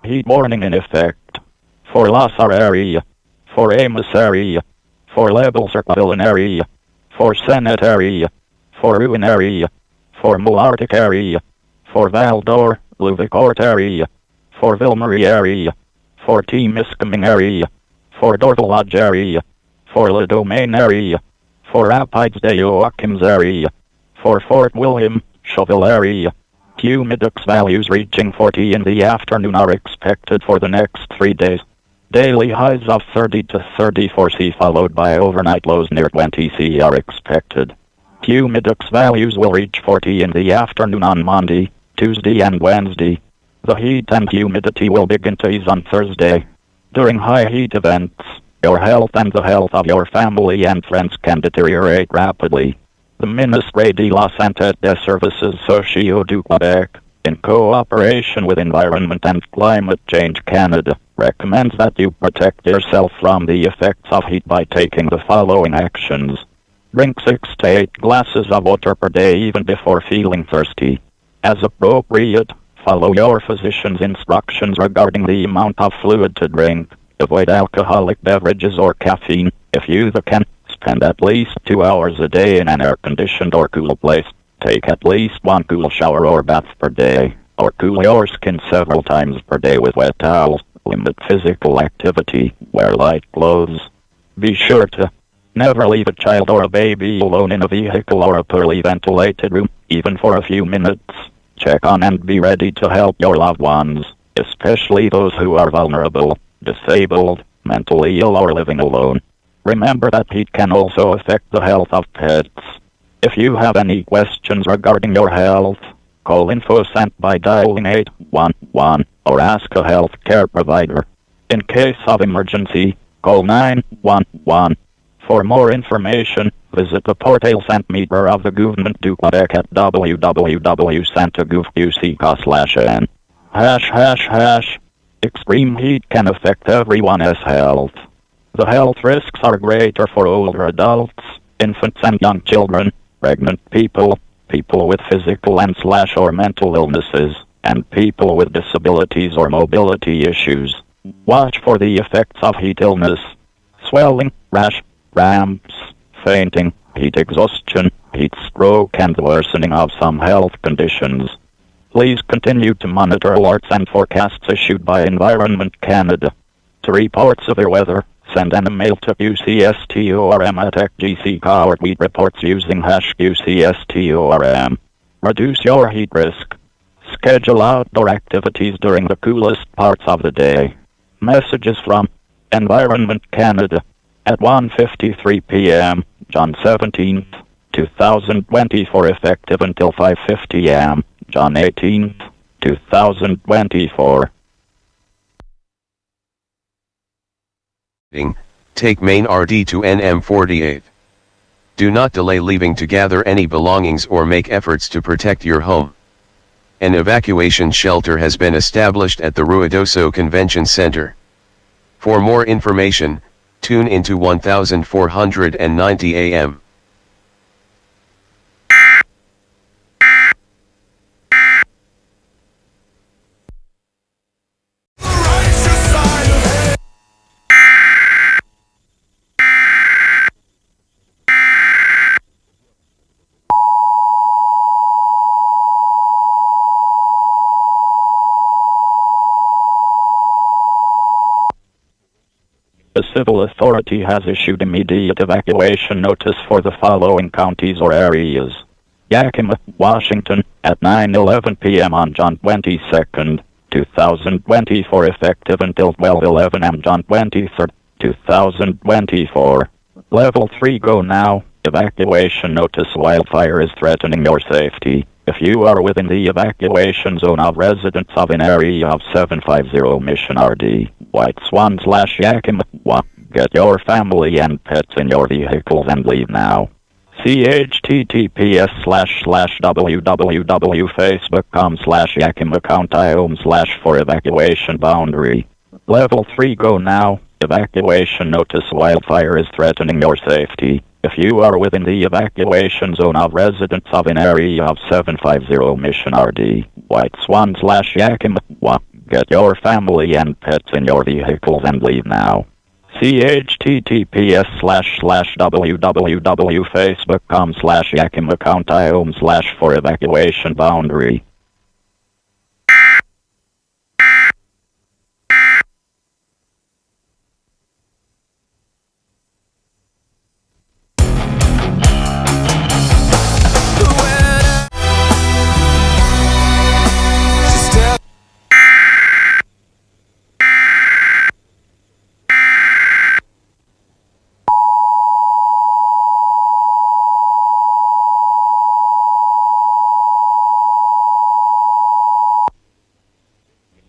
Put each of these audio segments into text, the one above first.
Heat warning in effect. For Lasar area. For Amos area. For Level Circle area. For Senate area. For Ruin area. For Mulartic area. For Valdor, Luvicourt area. For Vilmarie area. For Temiskaming area. For Dorvalodge area. For Le Domain area. For Rapides de Joachims area. For Fort William, Chauville area. Humidix values reaching 40 in the afternoon are expected for the next 3 days. Daily highs of 30 to 34 C followed by overnight lows near 20 C are expected. Humidix values will reach 40 in the afternoon on Monday, Tuesday and Wednesday. The heat and humidity will begin to ease on Thursday. During high heat events, your health and the health of your family and friends can deteriorate rapidly. The Ministre de la Santé des Services Sociaux du Québec, in cooperation with Environment and Climate Change Canada, recommends that you protect yourself from the effects of heat by taking the following actions. Drink 6 to 8 glasses of water per day even before feeling thirsty. As appropriate, follow your physician's instructions regarding the amount of fluid to drink. Avoid alcoholic beverages or caffeine, if you can. Spend at least 2 hours a day in an air-conditioned or cool place. Take at least 1 cool shower or bath per day, or cool your skin several times per day with wet towels. Limit physical activity. Wear light clothes. Be sure to never leave a child or a baby alone in a vehicle or a poorly ventilated room, even for a few minutes. Check on and be ready to help your loved ones, especially those who are vulnerable, disabled, mentally ill or living alone. Remember that heat can also affect the health of pets. If you have any questions regarding your health, call InfoSant by dialing 811 or ask a healthcare provider. In case of emergency, call 911. For more information, visit the portal Sant Meter of the Government du Quebec at www.santagouv.qc.ca/n. Extreme heat can affect everyone's health. The health risks are greater for older adults, infants and young children, pregnant people, people with physical and/or mental illnesses, and people with disabilities or mobility issues. Watch for the effects of heat illness, swelling, rash, cramps, fainting, heat exhaustion, heat stroke, and the worsening of some health conditions. Please continue to monitor alerts and forecasts issued by Environment Canada. To report severe weather, send an email to qcstorm@gc.ca or tweet reports using #QCSTORM. Reduce your heat risk. Schedule outdoor activities during the coolest parts of the day. Messages from Environment Canada at 1:53 p.m., John 17th, 2024, effective until 5:50 a.m., John 18th, 2024. Take main RD to NM48. Do not delay leaving to gather any belongings or make efforts to protect your home. An evacuation shelter has been established at the Ruidoso Convention Center. For more information, tune into 1490 AM. The civil authority has issued immediate evacuation notice for the following counties or areas. Yakima, Washington, at 9:11 p.m. on John 22nd, 2024, effective until 12:11 am John 23rd, 2024. Level 3 go now. Evacuation notice. Wildfire is threatening your safety. If you are within the evacuation zone of residents of an area of 750 Mission RD, White Swan/Yakima, get your family and pets in your vehicles and leave now. https://www.facebook.com/Yakima/for evacuation boundary. Level 3 go now. Evacuation notice. Wildfire is threatening your safety. If you are within the evacuation zone of residents of an area of 750 Mission RD, White Swan/Yakima, get your family and pets in your vehicles and leave now. See https://www.facebook.com/Yakima account /for evacuation boundary.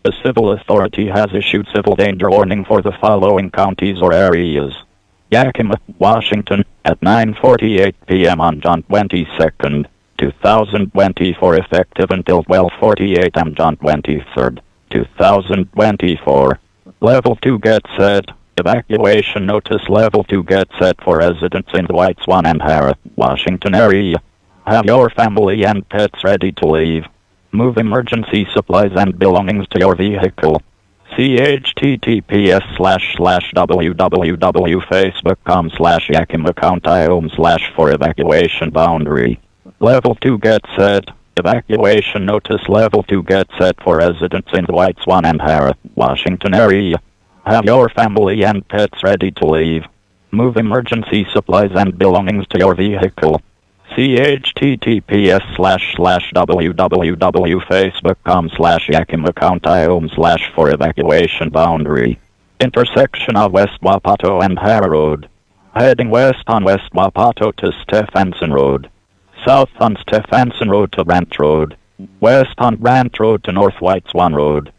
The civil authority has issued civil danger warning for the following counties or areas. Yakima, Washington, at 9:48 p.m. on June 22nd, 2024, effective until 12:48 am June 23rd, 2024. Level 2 get set. Evacuation notice level 2 get set for residents in the White Swan and Harrah, Washington area. Have your family and pets ready to leave. Move emergency supplies and belongings to your vehicle. See https://www.facebook.com/Yakima account /for evacuation boundary. Level 2 get set. Evacuation notice level 2 get set for residents in the White Swan and Harrah, Washington area. Have your family and pets ready to leave. Move emergency supplies and belongings to your vehicle. See https://www.facebook.com/Yakima account /for evacuation boundary. Intersection of West Wapato and Harrah Road. Heading west on West Wapato to Stephenson Road. South on Stephenson Road to Brant Road. West on Brant Road to North White Swan Road.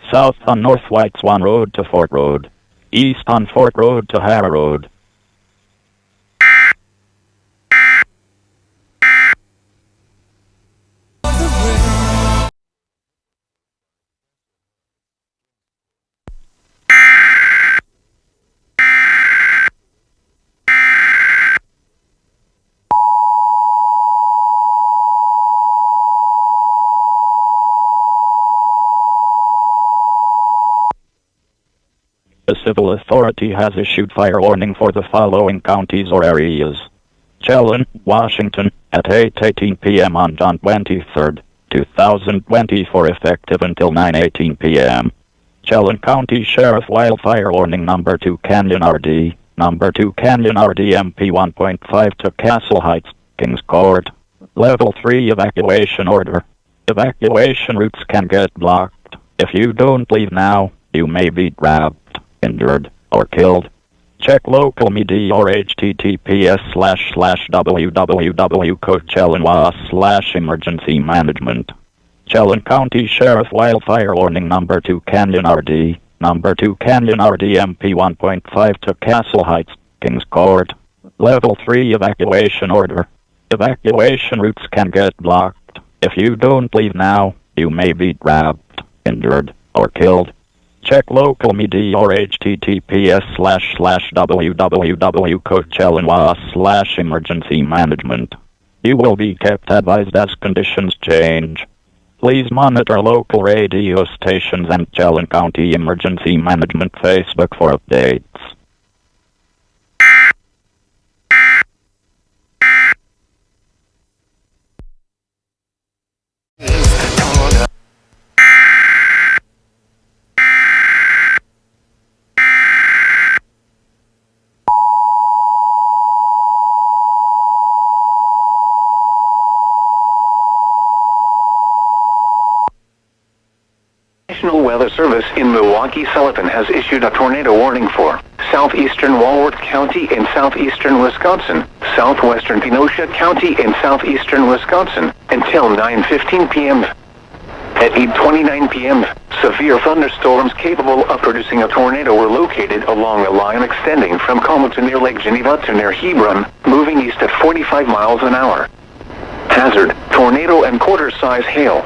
South on North White Swan Road to Fort Road. East on Fort Road to Harrah Road. The civil authority has issued fire warning for the following counties or areas. Chelan, Washington, at 8:18 p.m. on June 23rd, 2024, effective until 9:18 p.m. Chelan County Sheriff Wildfire Warning Number 2 Canyon RD, Number 2 Canyon RD MP 1.5 to Castle Heights, Kings Court. Level 3 Evacuation Order. Evacuation routes can get blocked. If you don't leave now, you may be trapped, injured, or killed. Check local media or https://www.cochelanwa/emergency management. Chelan County Sheriff Wildfire Warning Number 2 Canyon RD, Number 2 Canyon RD MP 1.5 to Castle Heights, Kings Court. Level 3 Evacuation Order. Evacuation routes can get blocked. If you don't leave now, you may be trapped, injured, or killed. Check local media or https://www.cochelanwa/emergency management. You will be kept advised as conditions change. Please monitor local radio stations and Chelan County Emergency Management Facebook for updates. National Weather Service in Milwaukee-Sullivan has issued a tornado warning for southeastern Walworth County in southeastern Wisconsin, southwestern Kenosha County in southeastern Wisconsin, until 9:15 p.m. At 8:29 p.m., severe thunderstorms capable of producing a tornado were located along a line extending from Como to near Lake Geneva to near Hebron, moving east at 45 miles an hour. Hazard, tornado and quarter-size hail.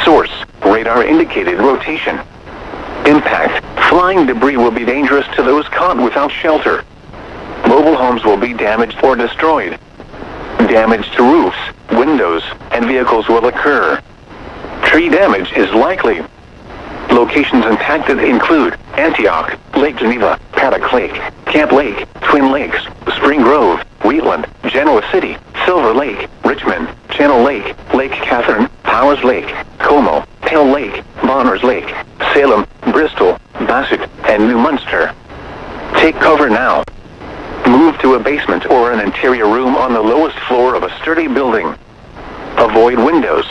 Source, radar indicated rotation. Impact, flying debris will be dangerous to those caught without shelter. Mobile homes will be damaged or destroyed. Damage to roofs, windows, and vehicles will occur. Tree damage is likely. Locations impacted include Antioch, Lake Geneva, Paddock Lake, Camp Lake, Twin Lakes, Spring Grove, Wheatland, Genoa City, Silver Lake, Richmond, Channel Lake, Lake Catherine, Powers Lake, Como, Pale Lake, Bonners Lake, Salem, Bristol, Bassett, and New Munster. Take cover now. Move to a basement or an interior room on the lowest floor of a sturdy building. Avoid windows.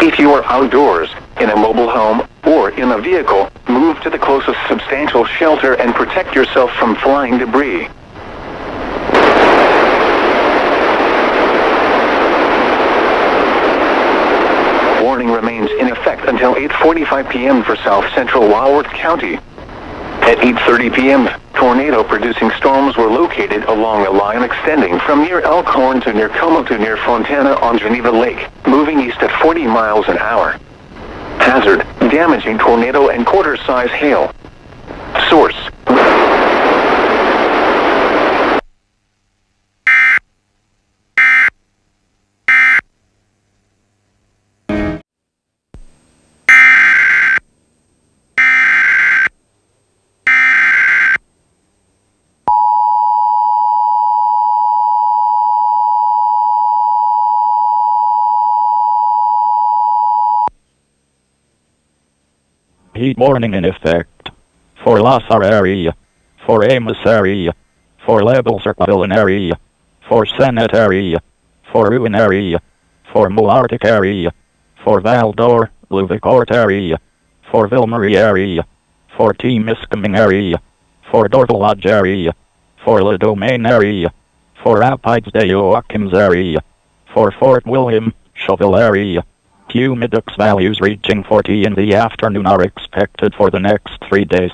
If you are outdoors, in a mobile home, or in a vehicle, move to the closest substantial shelter and protect yourself from flying debris. Warning remains in effect until 8:45 p.m. for South Central Walworth County. At 8:30 p.m., tornado-producing storms were located along a line extending from near Elkhorn to near Como to near Fontana on Geneva Lake, moving east at 40 miles an hour. Hazard, damaging tornado and quarter-size hail. Source. Heat warning in effect. For Lasar area. For Amos area. For Lebel Circavillon area. For Senate area. For Ruin area. For Mulartic area. For Valdor, Luvicourt area. For Vilmarie area. For Temiskaming area. For Dorval Lodge area. For Le Domain area. For Rapides de Joachims area. For Fort William, Chauville area. Humidux values reaching 40 in the afternoon are expected for the next 3 days.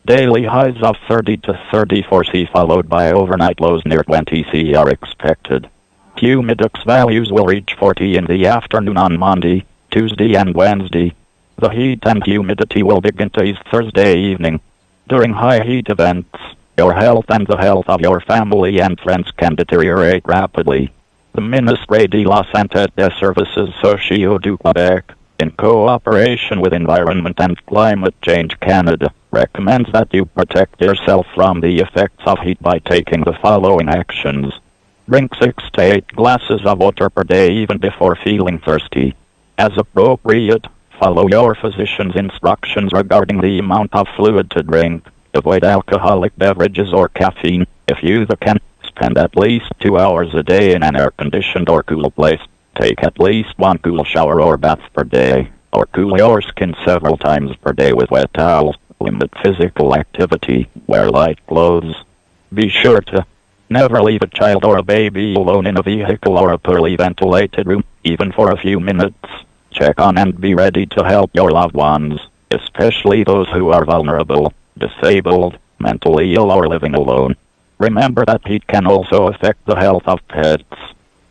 Daily highs of 30 to 34 C followed by overnight lows near 20 C are expected. Humidux values will reach 40 in the afternoon on Monday, Tuesday and Wednesday. The heat and humidity will begin to ease Thursday evening. During high heat events, your health and the health of your family and friends can deteriorate rapidly. The Ministre de la Santé des Services Sociaux du Québec, in cooperation with Environment and Climate Change Canada, recommends that you protect yourself from the effects of heat by taking the following actions. Drink 6 to 8 glasses of water per day even before feeling thirsty. As appropriate, follow your physician's instructions regarding the amount of fluid to drink. Avoid alcoholic beverages or caffeine, if you can. Spend at least 2 hours a day in an air-conditioned or cool place. Take at least 1 cool shower or bath per day, or cool your skin several times per day with wet towels. Limit physical activity. Wear light clothes. Be sure to never leave a child or a baby alone in a vehicle or a poorly ventilated room, even for a few minutes. Check on and be ready to help your loved ones, especially those who are vulnerable, disabled, mentally ill or living alone. Remember that heat can also affect the health of pets.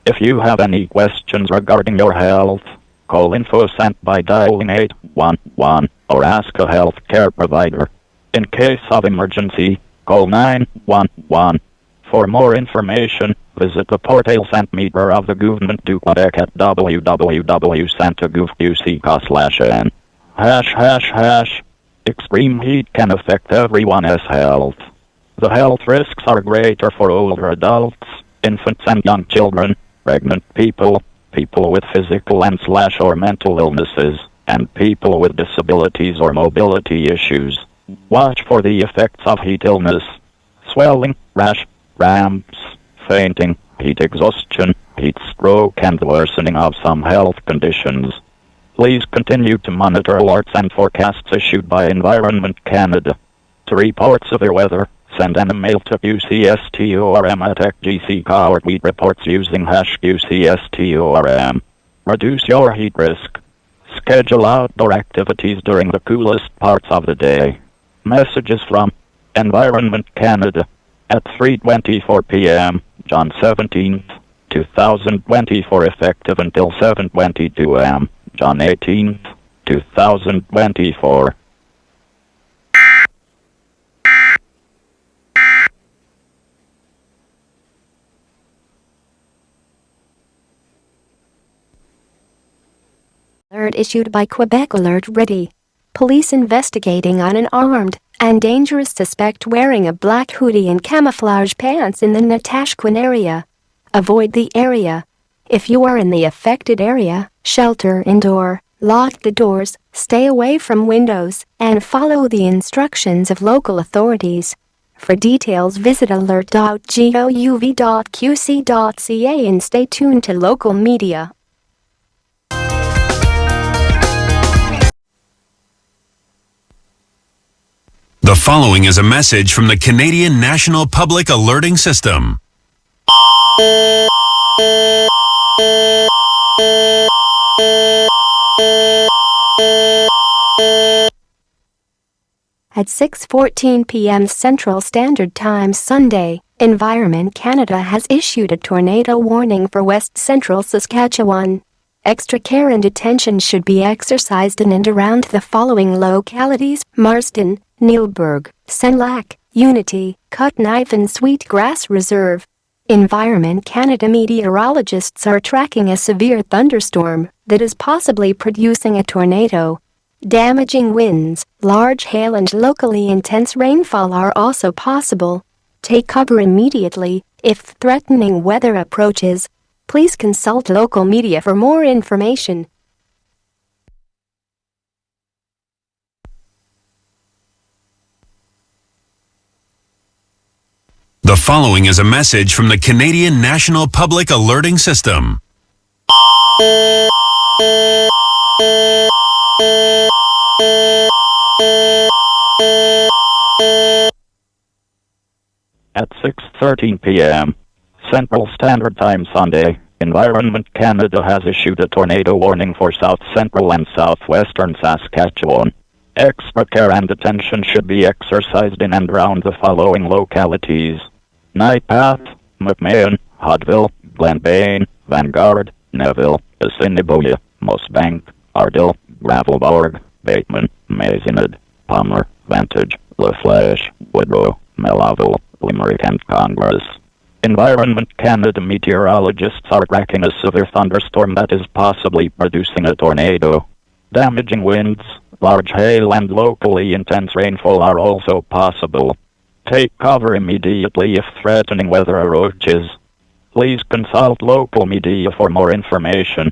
If you have any questions regarding your health, call InfoSant by dialing 811 or ask a healthcare provider. In case of emergency, call 911. For more information, visit the portal Sant Meter of the Government du Québec at www.santagouv.qc.n. #. Extreme heat can affect everyone's health. The health risks are greater for older adults, infants and young children, pregnant people, people with physical and/or mental illnesses, and people with disabilities or mobility issues. Watch for the effects of heat illness: swelling, rash, cramps, fainting, heat exhaustion, heat stroke, and the worsening of some health conditions. Please continue to monitor alerts and forecasts issued by Environment Canada. To report severe weather, send an email to qcstorm@gc.ca or tweet reports using #QCSTORM. Reduce your heat risk. Schedule outdoor activities during the coolest parts of the day. Messages from Environment Canada at 3:24 p.m., John 17th, 2024, effective until 7:22 a.m., John 18th, 2024. Alert issued by Quebec Alert Ready. Police investigating on an armed and dangerous suspect wearing a black hoodie and camouflage pants in the Natashquan area. Avoid the area. If you are in the affected area, shelter indoor, lock the doors, stay away from windows, and follow the instructions of local authorities. For details visit alert.gouv.qc.ca and stay tuned to local media. The following is a message from the Canadian National Public Alerting System. At 6:14 p.m. Central Standard Time Sunday, Environment Canada has issued a tornado warning for West Central Saskatchewan. Extra care and attention should be exercised in and around the following localities: Marsden, Neilburg, Senlac, Unity, Cutknife and Sweetgrass Reserve. Environment Canada meteorologists are tracking a severe thunderstorm that is possibly producing a tornado. Damaging winds, large hail and locally intense rainfall are also possible. Take cover immediately if threatening weather approaches. Please consult local media for more information. The following is a message from the Canadian National Public Alerting System. At 6:13 p.m. Central Standard Time Sunday, Environment Canada has issued a tornado warning for south central and southwestern Saskatchewan. Extra care and attention should be exercised in and around the following localities: Nightpath, McMahon, Hodville, Glenbane, Vanguard, Neville, Assiniboia, Mossbank, Ardell, Gravelbourg, Bateman, Maisonade, Palmer, Vantage, Laflash, Woodrow, Mellaville, Limerick and Congress. Environment Canada meteorologists are tracking a severe thunderstorm that is possibly producing a tornado. Damaging winds, large hail and locally intense rainfall are also possible. Take cover immediately if threatening weather approaches. Please consult local media for more information.